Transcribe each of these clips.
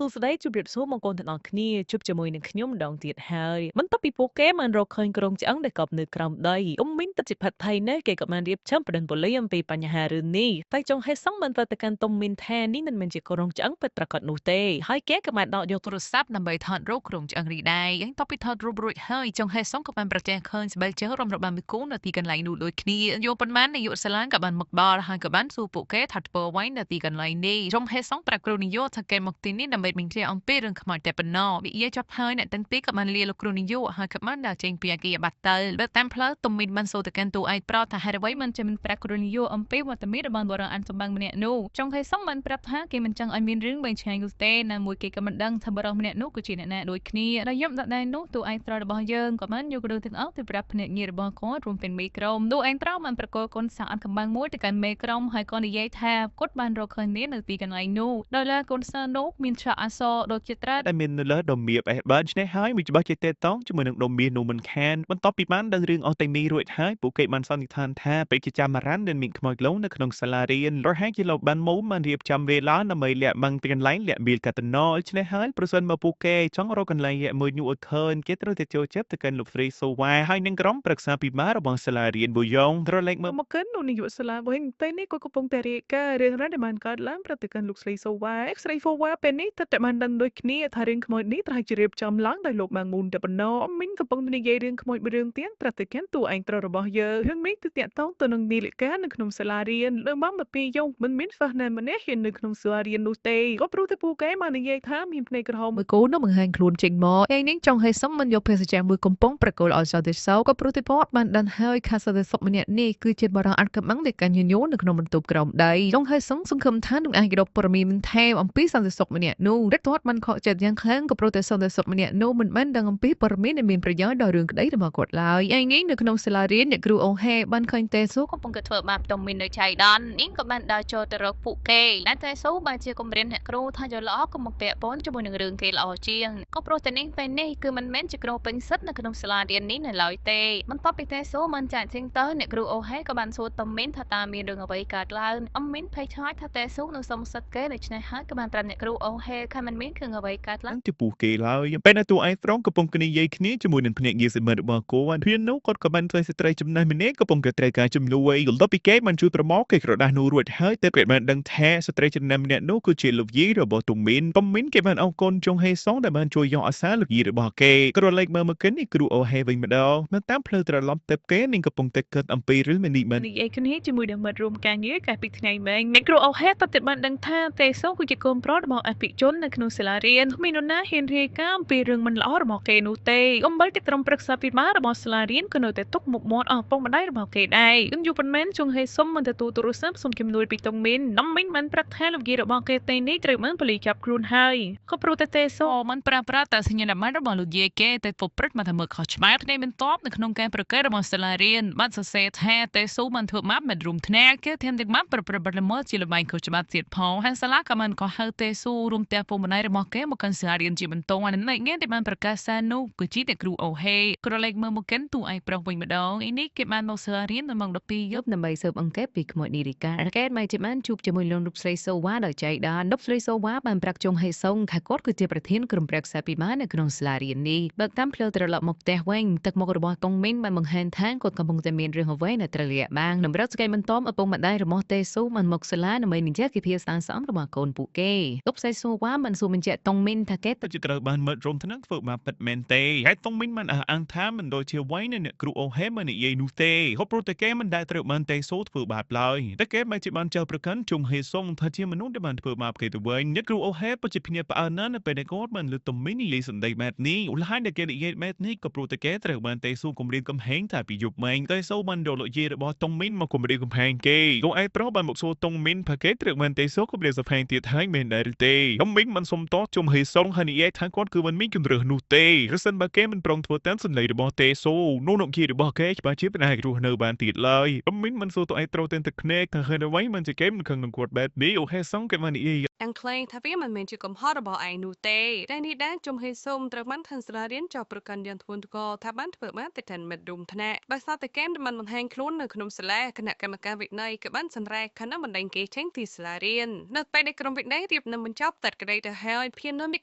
សួស្តីជម្រាបសួរបងប្អូនទាំងអស់គ្នាជួបជាមួយនឹងខ្ញុំម្ដងទៀតហើយបន្ទាប់ពីពួកគេបានរកឃើញក្រុងឆ្អឹងដែលកប់នៅក្រោមដីមីនទឹកជាផាត់ថៃនៅគេក៏បានរៀបចំប្រដិនប៉ូលីសអំពីបញ្ហារឿងនេះតែចុងហេសងបានទៅកាន់តុងមីនថានេះមិនមែនជាក្រុងឆ្អឹងពិតប្រាកដនោះទេហើយគេក៏បានដកយកទូរស័ព្ទដើម្បីថតរូបក្រុងឆ្អឹងនេះដែរយ៉ាងតបពីថតរូបរួចហើយចុងហេសងក៏បានប្រទះឃើញស្បែកជើងរំរបស់មីគូនៅទីកន្លែងនោះដូចគ្នាយកប៉ុន្មាននាយកសាលាក៏បានមកដល់ហើយក៏បានសួរពួកគេថាធ្វើអ្វីនៅទីកន្លែងនេះចុងហេសងប្រាប់គ្រូនាយកថាគេមកទីនេះដើម្បីបញ្ជាអំពីរឿងខ្មោចតែប៉ុណ្ណោះវិយាចាប់ហើយអ្នកទាំងពីរក៏បានលាលោកគ្រូនាយកហើយក៏បានដើរចេញពីអគារប័ណ្ណបើតាមផ្លូវទុំមីនបានសូទៅកាន់តួឯកប្រថាហេតុអ្វីមិនជាមិនប្រាប់គ្រូនាយកអំពីវត្តមានរបស់បរិយាអានសម្បាំងម្នាក់នោះចុងហេសងបានប្រាប់ថាគេមិនចង់ឲ្យមានរឿងបែងឆ្ងាយនោះទេណាមួយគេក៏មិនដឹងថាបរិយាម្នាក់នោះគឺជាអ្នកណាដូចគ្នាដល់យប់ដដែលនោះតួឯកប្ររបស់យើងក៏បានយករឿងទាំងអស់ទៅប្រាប់ភ្នាក់ងាររបស់គាត់រួមទាំងមេក្រុមតួឯកប្របានប្រកល់កូនសាក់អានកំបាំងមួយទៅកាន់មេក្រុមហើយក៏និយាយថាគាត់បានរកឃើញនាងនៅទីកន្លែងនោះដោយឡែកកូនសានោះមានឆាកអក្សរដូចជាត្រាដែលមាននៅលើដុំមៀបអេសបានឆ្នេះហើយមួយច្បាស់ជាតេតងជាមួយនឹងដុំមៀនោះមិនខានបន្ទាប់ពីបានដឹងរឿងអស់ទាំងនេះរួចហើយពួកគេបានសន្និដ្ឋានថាពេជ្រចាំរ៉ាន់ដែលមានខ្មោចលងនៅក្នុងសាលារៀនរហែកជាលោកបានមូបានរៀបចំវេលាដើម្បីលាក់បាំងទីកន្លែងលាក់បៀលកាតណូឆ្នេះហើយប្រសិនមកពួកគេចង់រកកន្លែងលាក់មួយនោះឲ្យឃើញគេត្រូវតែចូលចិត្តទៅកាន់លោកស្រីសូវ៉ាហើយនឹងក្រុមប្រឹក្សាពិបាលរបស់សាលារៀនប៊ូយ៉ុងត្រឡេកមកកិននោះនាយកសាលាវិញតែនេះក៏កំពុងតែរាយការណ៍រឿងរ៉ាវដែលបានកើតឡើងប្រតិកម្មលោកស្រីសូវ៉ាស្រីសូវ៉ាពេលនេះទើបតែបានដឹងដូចគ្នាថារឿងខ្មោចនេះត្រូវជារៀបចំឡើងដោយលោកម៉ាងមូនតែប៉ុណ្ណោះមីនកំពុងនិយាយរឿងខ្មោចមួយរឿងទៀតប្រតិកម្មតួឯងត្រូវរបស់យើងរឿងនេះគឺតាក់ទងទៅនឹងនីលិកានៅក្នុងសាលារៀនលើមក12យប់មិនមានហ្វះណាម្នាក់ហ៊ាននៅក្នុងសាលារៀននោះទេក៏ព្រោះតែពួកគេបាននិយាយថាមានភ្នែកក្រហមមួយគូនោះបង្ហាញខ្លួនចេញមកឯនេះចង់ឲ្យសមមិនយកភេសជ្ជៈមួយកំប៉ុងប្រកល់ឲ្យសន្តិសុខក៏ព្រោះតែគាត់បានដឹងហើយខាសន្តិសុខម្នាក់នេះគឺជាបរិយាអាត់កំបាំងដែលកញ្ញាញូនៅក្នុងបន្ទប់ក្រោមដីចង់ឲ្យសង្ឃឹមថានឹងអាចរកព័ត៌មានបន្ថែមអំពីសន្តិសុខម្នាក់នោះរដ្ឋាភិបាលបានខកចិត្តយ៉ាងខ្លាំងក៏ព្រោះតែសន្តិសុខម្នាក់នោះមិនបានដឹងអំពីព័ត៌មានដែលមានប្រយោជន៍ដល់រឿងក្តីរបស់គាត់ឡើយឯនេះនៅក្នុងសាលារៀនអ្នកគ្រូអូហេបានឃើញតេស៊ូកំពុងតែធ្វើបាបតុំមីននៅឆៃដននេះក៏បានដើរចូលទៅរកពួកគេតែតេស៊ូបានជាគម្រាមអ្នកគ្រូថាយកល្អក៏មកពាក់ព័ន្ធជាមួយនឹងរឿងគេល្អជាងក៏ព្រោះតែនេះពេលនេះគឺមិនមែនជាគ្រូពេញសិទ្ធនៅក្នុងសាលារៀននេះនៅឡើយទេបន្ទាប់ពីតេស៊ូបានចាក់ចេញទៅអ្នកគ្រូអូហេក៏បានសួរតុំមីនថាតើមានរឿងអ្វីកើតឡើងមីនភ័យខ្លាចថាតេស៊ូនឹងសុំសិទ្ធគេដូច្នេះហើយក៏បានប្រាប់អ្នកគ្រូអូហេថាមិនមានរឿងអ្វីកើតឡើងចំពោះគេឡើយពេលនៅតួឯកត្រង់កំពុងគ្នានិយាយគ្នាជាមួយនឹងភ្នាក់ងារសិមិត្តរបស់គាត់ព្រាននោះគាត់ក៏បានធ្វើស្ត្រីចំណាស់ម្នាក់កំពុងតែត្រូវការជំនួយបន្ទាប់ពីគេបានជួយប្រមូលគេក្រដាស់នោះរួចហើយទើបគេបានដឹងថាស្ត្រីចំណាស់ម្នាក់នោះគឺជាលោកយាយរបស់តុំមីនគេបានអរគុណចុងហេសងដែលបានជួយយកអាសាលោកយាយរបស់គេក្រឡេកមើលមកគិននេះគ្រូអូហេវិញម្ដងនៅតាមផ្លូវត្រឡប់ទៅគេនឹងកំពុងតែគិតអំពីរឿងនេះបាននិយាយគ្នាជាមួយនឹងមិត្តរួមការងារកាលពីថ្ងៃមិញអ្នកគ្រូអូហេក៏បានដឹងថាតេសូគឺជាកូនប្រុសរបស់អភិជននៅក្នុងសាលារៀនគ្មាននរណាហ៊ានរាយការណ៍អំពីរឿងមិនល្អរបស់គេនោះទេអំបីតែក្រុមប្រឹក្សាពិបាលរបស់សាលារៀនក៏នៅតែទុកមុខមាត់អស់ពុកម្ដាយរបស់គេដែរយូរប៉ុន្មានចុងហេសុំមិនទទួលទូរស័ព្ទសុំជំនួយពីតុងមីនមីនបានប្រាប់ថាលោកយាយរបស់គេទេនេះត្រូវបានប៉ូលីសចាប់ខ្លួនហើយក៏ព្រោះតែតេសូមិនប្រាតែសញ្ញាបត្ររបស់លោកយាយគេតែពុព្រឹត្តមកតែមើលខុសឆ្មារថ្ងៃបន្ទាប់នៅក្នុងការប្រកែករបស់សាលារៀនបានសរសេរថាតេសូបានធ្វើម៉ាប់មិនរួមថ្នាក់គេធានទាំងម៉ាប់ប្រព្រឹត្តបទល្មើសជាលបែងខុសច្បាប់ទៀតផងហើយសាលាក៏បានក៏ហៅតេស៊ូរួមទាំងពុកម្ដាយរបស់គេមកកាន់សាលារៀនជាបន្តអានងាយដែលបានប្រកាសសារនោះគឺជាអ្នកគ្រូអូហេក្រឡេកមើលមកកាន់តួឯកប្រុសវិញម្ដងនេះគេបានមកសាលារៀននៅម៉ោង12យប់ដើម្បីស៊ើបអង្កេតពីក្មួយនីរីការកែតមកជាបានជួបជាមួយលោកស្រីសូវ៉ាដោយចៃដន្យលោកស្រីសូវ៉ាបានប្រាប់ចុងហេសុងថាគាត់គឺជាប្រធានក្រុមប្រឹក្សាពិបាលនៅក្នុងសាលារៀននេះបើតាមផ្លូវត្រឡប់មកផ្ទះវិញទឹកមុខរបស់តុងមីនបានបង្ហាញថាគាត់កំពុងតែមានរឿងអ្វីនៅត្រូវលាក់បាំងតម្រូវស្កេបន្តឪពុកម្ដាយរបស់តេស៊ូបានមកសាលាដើម្បីនិយាយពីភាសាស្អំរបស់កូនពួកគេលោកស្រីសូវ៉ាបានសួរបញ្ជាក់តុងមីនថាគេពិតជាត្រូវបានមិត្តរួមថ្នាក់ធ្វើបាបពិតមែនទេហើយតុងមីនបានអះអាងថាមិនដូចជាអ្វីនៅអ្នកគ្រូអូហេបាននិយាយនោះទេក៏ព្រោះតែគេមិនដែលត្រូវបានតេស៊ូធ្វើបាបឡើយតែគេបានជាបានចោទប្រកាន់ជុំហេសុងថាជាមនុស្សដែលបានធ្វើបាបគេទៅវិញអ្នកគ្រូអូហេពិតជាភ្ញាក់ផ្អើលណាស់នៅពេលដែលគាត់បានលើតុងមីននិយាយសម្ដីបែបនេះឧលហើយដែលគេនិយាយបែបនេះក៏ព្រោះតែគេត្រូវបានតេស៊ូគំរាមកំហែងថាពីយប់មិញតេស៊ូបានយកលោកយាយរបស់តុងមីនមកគំរាមកំហែងគេលោកឯងប្រុសបានមកសួរតុងមីនថាគេត្រូវបានតេស៊ូគំរាមកំហែងទៀតហើយមែនដែរឬទេតុងមីនបានសុំតជុំហេសុងហើយនិយាយថាគាត់គឺមិនមានជំរឿសនោះទេប្រសិនបើគេមិនព្រមធ្វើតាមសម្ដីរបស់តេស៊ូនោះលោកយាយរបស់គេច្បាស់ជាមិនអាចរស់នៅបានទៀតឡើយតុងមីនបានសួរតឯងត្រូវតែទឹកភ្នែកថាហេតុអ្វីមិនជាគេមិនខឹងនឹងគាត់បែបនេះអូហេសុងគេបាននិយាយ ទាំងក្លែងថាវាមិនមែនជាកំហុសរបស់ឯងនោះទេតែនេះដែរជំហេសុំត្រូវបានខាងសាលារៀនចោទប្រកាន់យ៉ាងធ្ងន់ធ្ងរថាបានធ្វើបាបទៅកាន់មិត្តរួមថ្នាក់ដោយសារតែកេនមិនបង្ហាញខ្លួននៅក្នុងសាលាគណៈកម្មការវិន័យក៏បានសម្រេចខណៈបណ្ដឹងគេចេញពីសាលារៀននៅពេលដែលក្រុមវិន័យរៀបនឹងបញ្ចប់តែក្តីទៅហើយភាននៅមី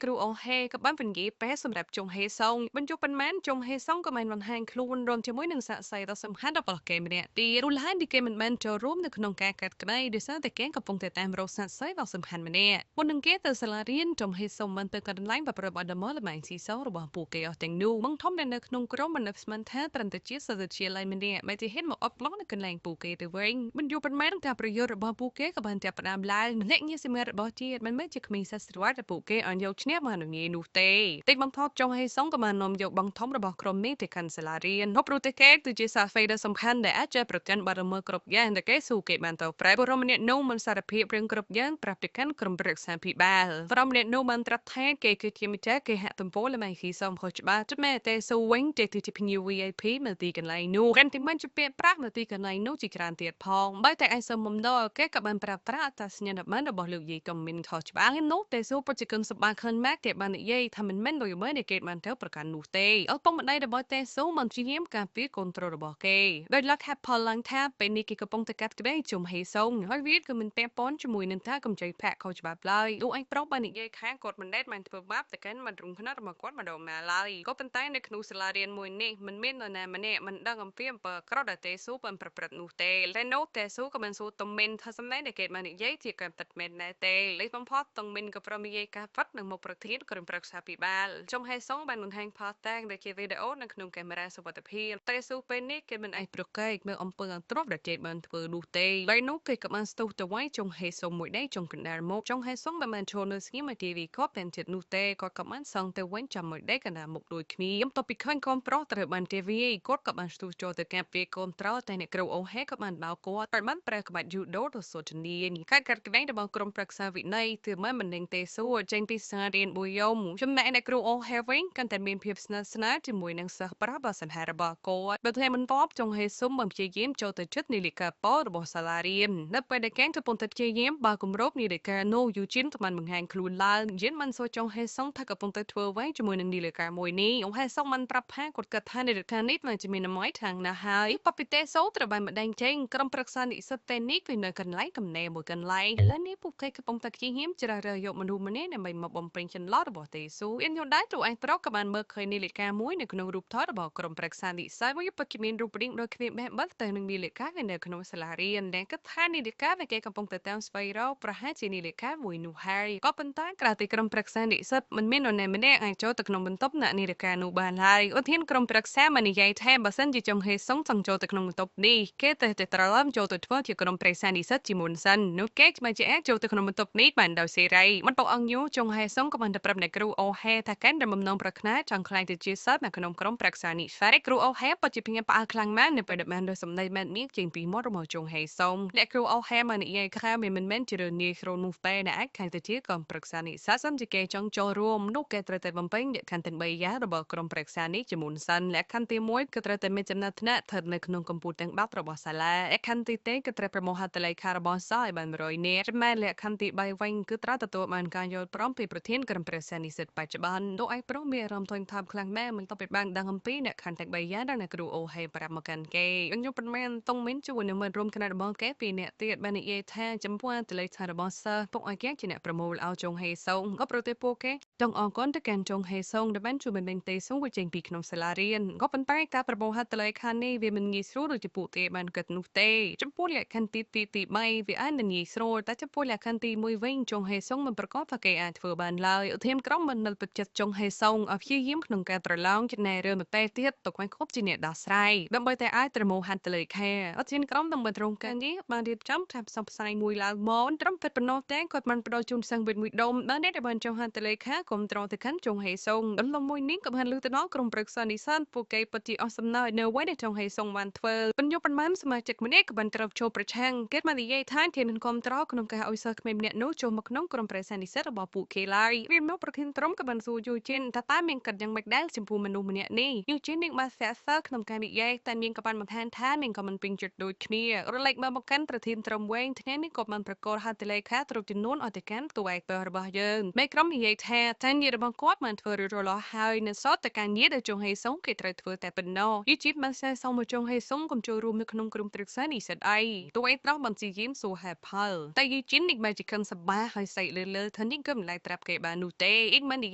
គ្រូអងហេក៏បានពន្យាពេលសម្រាប់ជំហេសុងបញ្ចុះប៉ុន្មានជំហេសុងក៏បានបង្ហាញខ្លួនរួមជាមួយនឹងសាកសីដ៏សំខាន់របស់គេម្នាក់ទៀតរូលហានទីគេមិនបានចូលរួមនៅក្នុងការកាត់ក្តីដោយសារតែគេកំពុងតែតាមរកសាកសីដ៏សំខាន់ម្នាក់មុននឹងគេទៅសាលារៀនជំហេសុំបានទៅកន្លែងប្រព្រឹត្តបទល្មើសល្បែងស៊ីសងរបស់ពួកគេអស់ទាំងនោះបង្ធំដែលនៅក្នុងក្រុមមិននឹកស្មានថាត្រឹមតែជាសិស្សវិទ្យាល័យម្នាក់បែរជាហ៊ានមកអត់ប្លង់នៅកន្លែងពួកគេទៅវិញបញ្យល់ប៉ុន្មានការប្រយុទ្ធរបស់ពួកគេក៏បានចាប់ផ្ដើមឡើងម្នាក់ងារសមារបស់ជាតិមិនមែនជាក្មេងសាស្ត្រវត្តដែលពួកគេអត់យកឈ្នះបានងាយនោះទេតិចបង្ថត់ចុងហេសុងក៏បាននាំយកបង្ធំរបស់ក្រុមនេះទៅកាន់សាលារៀនហូបប្រទេសគេគឺជាសាហ្វេដ៏សំខាន់ដែលអាចប្រកាន់បទល្មើសគ្រប់យ៉ាងដែលគេស៊ូគេបានទៅប្រែបរិមម្នាក់នោះមិនសារភាពរឿងគ្រប់យ៉ាងប្រាប់ទៅកាន់ក្រុមប្រឹក្សាភិបាលបរិមម្នាក់នោះបានត្រាប់ថាគេគឺជាម្ចាស់គេហាក់ទំពោល្បែងស៊ីសំខុសច្បាប់ចុះមែនតែស៊ូវិញទេគឺជាភ្ញៀវ VIP នៅទីកន្លែងនោះកាន់តែមិនជាពាក្យប្រាក់នៅទីកន្លែងនោះជាច្រើនទៀតផងបើតែឯសមមុំដលគេក៏បានប្រាប់ប្រាអត្តសញ្ញាណប័ណ្ណរបស់លោកយាយក៏មិនខុសច្បាប់ហើយនោះតែស៊ូពិតជាគឹងសម្បាខិនម៉ាក់គេបាននិយាយថាមិនមែនដោយមើលនៃគេបានទៅប្រកាន់នោះទេអត់ពុកម្ដាយរបស់តែស៊ូមិនព្យាយាមការពារកូនប្រុសរបស់គេដោយលក្ខខណ្ឌផលឡើងថាពេលនេះគេកំពុងតែកាត់ក្តីជុំហេសុងហើយវាក៏មិនពាក់ព័ន្ធជាមួយនឹងថាកម្ចីប្រាក់ខុសច្បាប់ឡើយលោកឯងប្រុសបាននិយាយខាងគាត់មិនដែលបានធ្វើបាបទៅកាន់មិនរំខ្នាតរបស់គាត់ម្ដងណាឡើយក៏ប៉ុន្តែនៅក្នុងសាលារៀនមួយនេះមិនមាននរណាម្នាក់មិនដឹងអំពីអំពើអាក្រក់ដែលទេស៊ូបានប្រព្រឹត្តនោះទេតែនោះទេស៊ូក៏បានសួរតំមេនថាសម្ដែងដែលគេបាននិយាយជាការពិតមែនដែរទេលេខបំផុតតំមេនក៏ប្រមនិយាយការពិតនឹងមុខប្រធានក្រុមប្រឹក្សាភិបាលចុងហេសុងបានបង្ហាញផតតាំងដែលជាវីដេអូនៅក្នុងកាមេរ៉ាសុវត្ថិភាពតែស៊ូពេលនេះគេមិនអាចប្រកែកមើលអំពើអាក្រក់ដែលជេតបានធ្វើនោះទេហើយនោះគេក៏បានស្ទុះទៅវាយចុងហេសុងមួយដៃចុងកណ្ដាលមុខចុងហេសុងមិនបានឈរនៅស្ងៀមឲ្យទីវីគាត់ពេនចិត្តនោះទេគាត់ក៏បានសងទៅវិញចាំមួយដៃកណ្ដាលមុខដូចគ្នាបន្ទាប់ពីឃើញកូនប្រុសត្រូវបានទេវីគាត់ក៏បានស្ទុះចូលទៅការពារកូនប្រុសតែអ្នកគ្រូអូហេក៏បានបោកគាត់តែបានប្រើក្បាច់យូដូទៅសូជំនាញការកាត់ក្តីរបស់ក្រុមប្រឹក្សាវិន័យទើបមិននឹងទេសួរចេញពីសាលារៀនបុយយមចំណែកអ្នកគ្រូអូហេវិញកាន់តែមានភាពស្និទ្ធស្នាលជាមួយនឹងសិស្សប្រុសរបស់សង្ហារបស់គាត់បើថ្ងៃបន្ទាប់ចុងហេសុំបានព្យាយាមចូលទៅជិតនាឡិកាប៉ូរបស់សាលារៀននៅពេលដែលកែងកំពុងតែព្យាយាមបើគម្របនាឡិកានោះយូជីនក៏បានបង្ហាញខ្លួនឡើងយិនបានសួរចុងហេសុងថាកំពុងតែធ្វើអ្វីជាមួយនឹងនាឡិកាមួយនេះអូហេសុងបានប្រាប់ថាគាត់គិតថានាឡិកានេះមិនជាមានតម្លៃខាងណាហើយបពិទេសោត្រូវបានម្ដងចេញក្រុមប្រឹក្សានិស្សិតតែនេះគឺនៅកន្លែងកំណែមួយកន្លែងឥឡូវនេះពួកគេកំពុងតែព្យាយាមជ្រើសរើសយកមនុស្សម្នាក់ដើម្បីមកបំពេញចន្លោះរបស់ទេស៊ូអ៊ីនយូដែរទូឯងប្រុសក៏បានមើលឃើញនាឡិកាមួយនៅក្នុងរូបថតរបស់ក្រុមប្រឹក្សានិស្សិតវាពិតជាមានរូបរាងដូចគ្នាបែបបិទទៅនឹងនាឡិកានៅក្នុងសាលារៀនដែលគិតថានាឡិកាដែលគេកំពុងតែតាមស្វែងរកប្រហែលជានាឡិកាមួយនោះហើយក៏ប៉ុន្តែក្រៅពីក្រុមប្រឹក្សានិស្សិតមិនមាននរណាម្នាក់អាចចូលទៅក្នុងបន្ទប់អ្នកនាឡិកានោះបានហើយឧទាហរណ៍ក្រុមប្រឹក្សាបាននិយាយថាបើសិនជាចុងហេសុងចង់ចូលទៅក្នុងបន្ទប់នេះគេតែត្រឡប់ចូលទៅធ្វើជាក្រុមប្រឹក្សានិស្សិតជាមុនសិននោះគេមិនជាអាចចូលទៅក្នុងបន្ទប់នេះបានដោយសេរីមិនបោអង្គញូចុងហេសុងក៏បានទៅប្រាប់អ្នកគ្រូអូហេថាកាន់តែបំណងប្រាថ្នាចង់ខ្លាយទៅជាសិស្សនៅក្នុងក្រុមប្រឹក្សានិស្សិតគ្រូអូហេពិតជាភ្ញាក់ផ្អើលខ្លាំងណាស់នៅពេលដែលបានដោយសម្ដីបែបនេះចេញពីមាត់របស់ចុងហេសុងអ្នកគ្រូអូហេបាននិយាយថាវាមិនមែនជារឿងងាយស្រួលនោះទេដែលអាចខ្លាយទៅជាក្រុមប្រឹក្សានិស្សិតសិនជាគេចង់ចូលរួមនោះគេត្រូវតែបំពេញលក្ខខណ្ឌទាំង3យ៉ាងរបស់ក្រុមប្រឹក្សានេះជាមុនសិនលក្ខខណ្ឌទី1គឺត្រូវតែមានចំណាត់ថ្នាក់ស្ថិតនៅក្នុងកម្ពុជាទាំង10របស់សាលាលក្ខខណ្ឌទី2គឺត្រូវប្រមូលហត្ថលេខារបស់សិស្សឲ្យបាន100នាក់ចំណែកលក្ខខណ្ឌទី3វិញគឺត្រូវទទួលបានការយល់ព្រមពីប្រធានក្រុមប្រឹក្សានិស្សិតបច្ចុប្បន្នលោកឯកប្រុសមានអារម្មណ៍ធុញថប់ខ្លាំងណាស់មិនតបពីបានដឹងអំពីលក្ខខណ្ឌទាំង3យ៉ាងដែលអ្នកគ្រូអូហេប្រាប់មកកាន់គេខ្ញុំប៉ុន្មានតុងមិនជួយនឹងមិនរួមគណៈរបស់គេពីអ្នកទៀតបាននិយាយថាចំពោះហត្ថលេខារបស់សិស្សពុកឲ្យគេជាអ្នកប្រមូលឲ្យចុងហេសុងក៏ប្រទេសពួកគេចង់អរគុណទៅកាន់ចុងហេសុងដែលបានជួយបញ្ចេញទេសុងវិចេញពីក្នុងសាលារៀនក៏ប៉ុន្តែការប្រមូលហត្ថលេខានេះវាមិនងាយស្រួលដូចជាពួកគេបានគិតនោះទេចំពោះលក្ខខណ្ឌទី3វាអាចនឹងងាយស្រួលតែចំពោះលក្ខខណ្ឌទី1វិញចុងហេសុងមិនប្រកាសថាគេអាចធ្វើបានឡើយឧទាហរណ៍ក្រុមមិននៅទឹកចិត្តចុងហេសុងឲ្យព្យាយាមក្នុងការប្រឡងចំណែករឿងមកតែទៀតទៅខ្វែងគប់ជាអ្នកដោះស្រាយដើម្បីតែអាចប្រមូលហត្ថលេខាឧទាហរណ៍ក្រុមដើម្បីត្រង់ការនេះបានរៀបចំថាផ្សព្វផ្សាយមួយឡើងមកត្រឹមតែប៉ុណ្ណោះតែគាត់បានបដូរជូនសិស្សវិទ្យមួយដុំបានតែបានចុងហត្ថលេខាគុំត្រង់ទៅកាន់ចុងហេសុងដំឡូងមួយនេះក៏បានលើកទៅដល់ក្រុមប្រឹក្សានិស្សិតពួកគេពិតជាអស់សំណើចនៅអ្វីដែលចុងហេសុងបានធ្វើបញ្ញត្តិប៉ុន្មានសមាជិកម្នាក់ក៏បានត្រូវចូលប្រឆាំងគេបាននិយាយថាធានាគុំត្រក្នុងការឲ្យសិស្សក្មេងម្នាក់នោះចូលមកក្នុងក្រុមប្រឹក្សានិស្សិតរបស់ពួកគេឡើយវាមកប្រធានក្រុមក៏បានសួរយូជីនថាតើមានកាត់យ៉ាងម៉េចដែរចំពោះមនុស្សម្នាក់នេះយូជីននឹងបានស្ទាក់សិស្សក្នុងការនិយាយតែមានក៏បានបន្ថែមថាមានក៏មិនពេញចិត្តដូចគ្នារលែកមកកាន់ប្រធានក្រុមវិញថ្ងៃនេះក៏បានប្រកាសហត្ថលេខាទ្រព្យចំនួន ខ្លួនឲ្យទៅកាន់តួឯករបស់យើងមេក្រុមនិយាយថាតែញាតិរបស់គាត់បានធ្វើរួចរាល់ហើយនៅសតតែការងារដែលចុងហេសុងគេត្រូវធ្វើតែប៉ុណ្ណោះយីជីតបានសែសុំមកចុងហេសុងកុំចូលរួមនៅក្នុងក្រុមប្រឹក្សានេះសិតអីតួឯកត្រង់បានជាយាមសួរហេតុផលតែយីជីននេះបានជាខឹងសប្បាហើយសៃលើថានេះក៏មិនឡែកត្រាប់គេបាននោះទេអ៊ីកមិននិ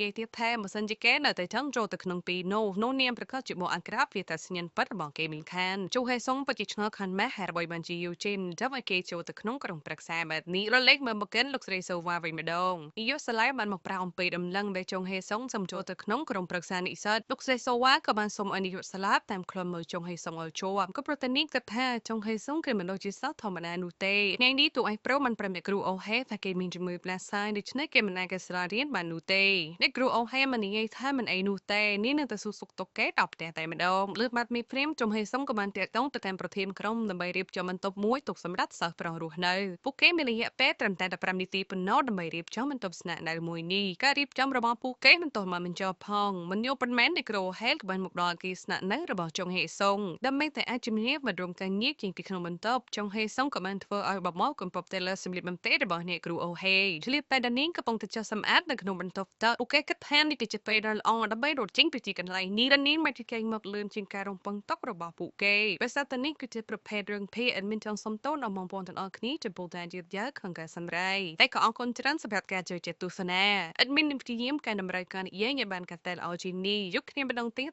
យាយទៀតថាបើសិនជាគេនៅតែចង់ចូលទៅក្នុងពីនោះនាមប្រកាសជាមកអក្រាបវាតែស្ញិនប៉ិតរបស់គេមិនខានចុងហេសុងពិតជាឆ្ងល់ខានម៉ែហេតុអ្វីបានជាយូជីនចាំឲ្យគេចូលទៅក្នុងក្រុមប្រឹក្សាបែបនេះរលេចមើលមកកិនលោកស្រីសូវ៉ាវិញម្ដងនាយកសាឡាយបានមកប្រាអំពីដំណឹងដែលចុងហេសុងសំចូលទៅក្នុងក្រុមប្រឹក្សានិស្សិតលោកស្រីសូវ៉ាក៏បានសុំឲ្យនាយកសាឡាតាមខ្លំមើលចុងហេសុងឲ្យជាប់ក៏ប្រតិនេះគិតថាចុងហេសុងគឺមិនដូចជាសិស្សធម្មតានោះទេថ្ងៃនេះតួឯងប្រូមិនប្រាប់អ្នកគ្រូអូហេថាគេមានជំងឺផ្លាសាយដូច្នេះគេមិនអាចទៅសាលារៀនបាននោះទេអ្នកគ្រូអូហេមិននិយាយថាមិនអីនោះទេនេះនឹងទៅសួរសុខទុក្ខគេដល់ផ្ទះតែម្ដងលើបាត់មីព្រាមចុងហេសុងក៏បានតាក់ទងទៅកាន់ប្រធានក្រុមដើម្បីរៀបចំបន្ទប់មួយទុកសម្រាប់សិស្សប្រុសរស់នៅពួកគេមានរយៈពេលត្រឹមតែ15នាទីប៉ុណ្ណោះដើម្បីរៀបចំបន្ទប់ស្នាក់នៅមួយនេះការរៀបចំរបស់ពួកគេមិនទាន់បានបញ្ចប់ផងមិនយល់ប៉ុន្មានអ្នកគ្រូអូហេក៏បានមកដល់អគារស្នាក់នៅរបស់ចុងហេសុងដើម្បីតែអាចជំនាញមករួមការងារជាងពីក្នុងបន្ទប់ចុងហេសុងក៏បានធ្វើឲ្យបបោកំពប់តែលើសម្លៀកបំពាក់របស់អ្នកគ្រូអូហេឆ្លៀតតែដានីងកំពុងតែចុះសម្អាតនៅក្នុងបន្ទប់ទឹកពួកគេគិតថានេះគឺជាពេលដ៏ល្អដើម្បីរត់ចេញពីទីកន្លែងនេះដានីងមកទីកែងមកលឿនជាងការរំពឹងទុករបស់ពួកគេបើសិនតែនេះគឺជាប្រភេទរឿងភាគអដមីនចង់សុំទោសដល់បងប្អូនទាំងអស់គ្នាចំពោះការយឺតយ៉ាវក្នុងការសម្រេចតែក៏អរគុណច្រើនសម្រាប់ការចូលចិត្តទស្សនាអដមីននឹងព្យាយាមកែតម្រូវការនិយាយឲ្យបានកាន់តែល្អជាងនេះយកគ្នាម្ដងទៀត